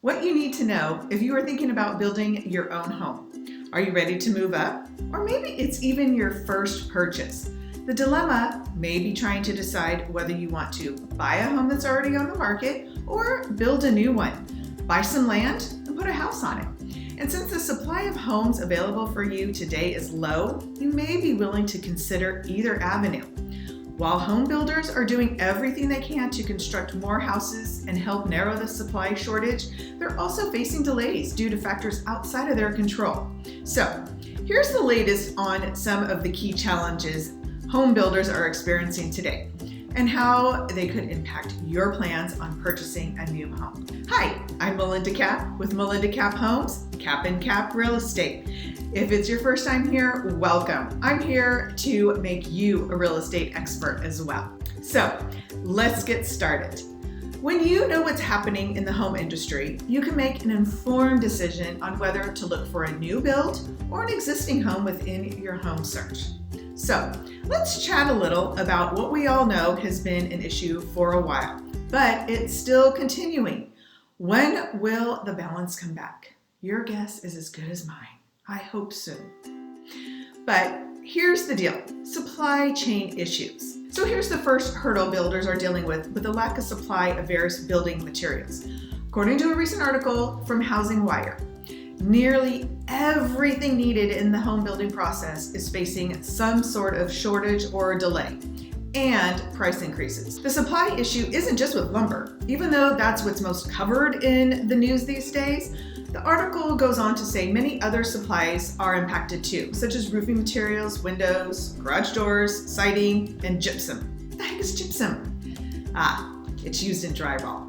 What you need to know if you are thinking about building your own home. Are you ready to move up? Or maybe it's even your first purchase. The dilemma may be trying to decide whether you want to buy a home that's already on the market or build a new one, buy some land and put a house on it. And since the supply of homes available for you today is low, you may be willing to consider either avenue. While home builders are doing everything they can to construct more houses and help narrow the supply shortage, they're also facing delays due to factors outside of their control. So, here's the latest on some of the key challenges home builders are experiencing today and how they could impact your plans on purchasing a new home. Hi, I'm Melinda Capp with Melinda Capp Homes, Capp and Capp Real Estate. If it's your first time here, welcome. I'm here to make you a real estate expert as well. So let's get started. When you know what's happening in the home industry, you can make an informed decision on whether to look for a new build or an existing home within your home search. So let's chat a little about what we all know has been an issue for a while, but it's still continuing. When will the balance come back? Your guess is as good as mine. I hope soon. But here's the deal, supply chain issues. So here's the first hurdle builders are dealing with the lack of supply of various building materials. According to a recent article from Housing Wire, nearly everything needed in the home building process is facing some sort of shortage or delay and price increases. The supply issue isn't just with lumber, even though that's what's most covered in the news these days. The article goes on to say many other supplies are impacted too, such as roofing materials, windows, garage doors, siding, and gypsum. What the heck is gypsum? It's used in drywall.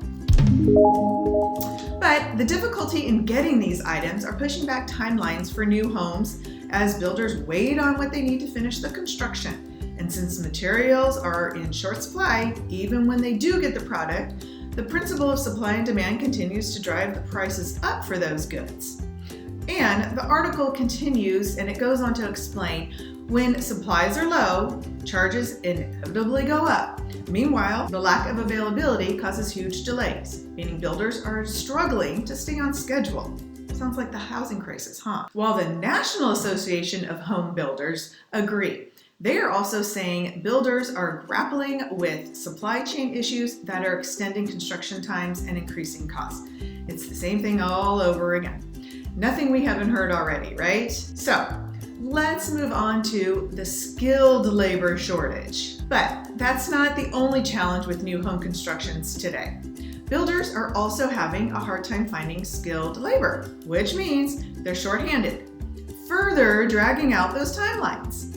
But the difficulty in getting these items are pushing back timelines for new homes as builders wait on what they need to finish the construction. And since materials are in short supply, even when they do get the product, the principle of supply and demand continues to drive the prices up for those goods. And the article continues and it goes on to explain when supplies are low, charges inevitably go up. Meanwhile, the lack of availability causes huge delays, meaning builders are struggling to stay on schedule. Sounds like the housing crisis, huh? While the National Association of Home Builders agree, they are also saying builders are grappling with supply chain issues that are extending construction times and increasing costs. It's the same thing all over again. Nothing we haven't heard already, right? So let's move on to the skilled labor shortage. But that's not the only challenge with new home constructions today. Builders are also having a hard time finding skilled labor, which means they're shorthanded, further dragging out those timelines.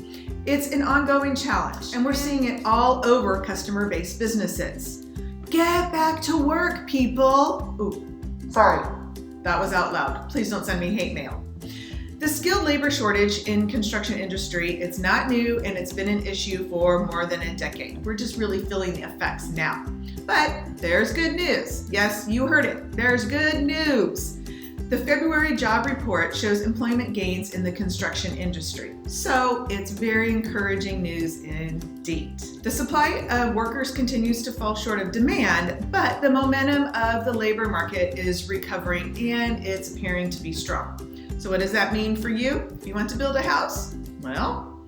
It's an ongoing challenge, and we're seeing it all over customer-based businesses. Get back to work, people. Ooh, sorry, that was out loud. Please don't send me hate mail. The skilled labor shortage in construction industry, it's not new and it's been an issue for more than a decade. We're just really feeling the effects now. But there's good news. Yes, you heard it. There's good news. The February job report shows employment gains in the construction industry. So it's very encouraging news indeed. The supply of workers continues to fall short of demand, but the momentum of the labor market is recovering and it's appearing to be strong. So what does that mean for you? If you want to build a house? Well,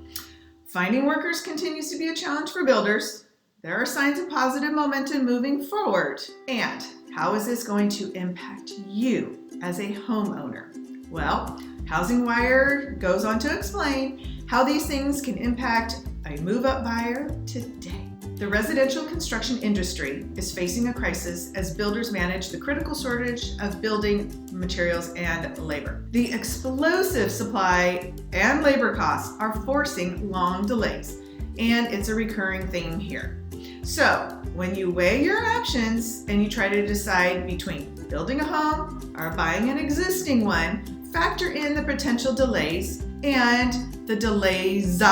finding workers continues to be a challenge for builders. There are signs of positive momentum moving forward. And how is this going to impact you as a homeowner? Well, Housing Wire goes on to explain how these things can impact a move-up buyer today. The residential construction industry is facing a crisis as builders manage the critical shortage of building materials and labor. The explosive supply and labor costs are forcing long delays, and it's a recurring theme here. So, when you weigh your options and you try to decide between building a home or buying an existing one, factor in the potential delays and the delays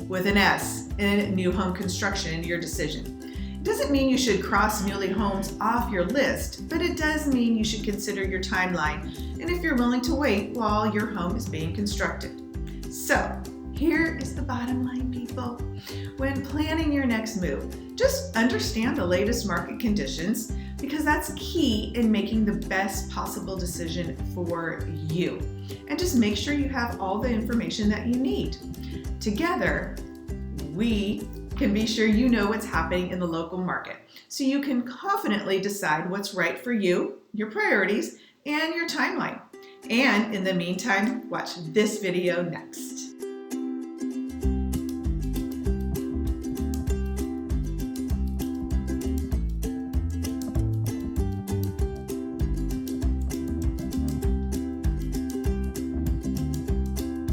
with an S in new home construction into your decision. It doesn't mean you should cross newly homes off your list, but it does mean you should consider your timeline and if you're willing to wait while your home is being constructed. So, here is the bottom line, people. When planning your next move, just understand the latest market conditions, because that's key in making the best possible decision for you. And just make sure you have all the information that you need. Together, we can be sure you know what's happening in the local market, so you can confidently decide what's right for you, your priorities, and your timeline. And in the meantime, watch this video next.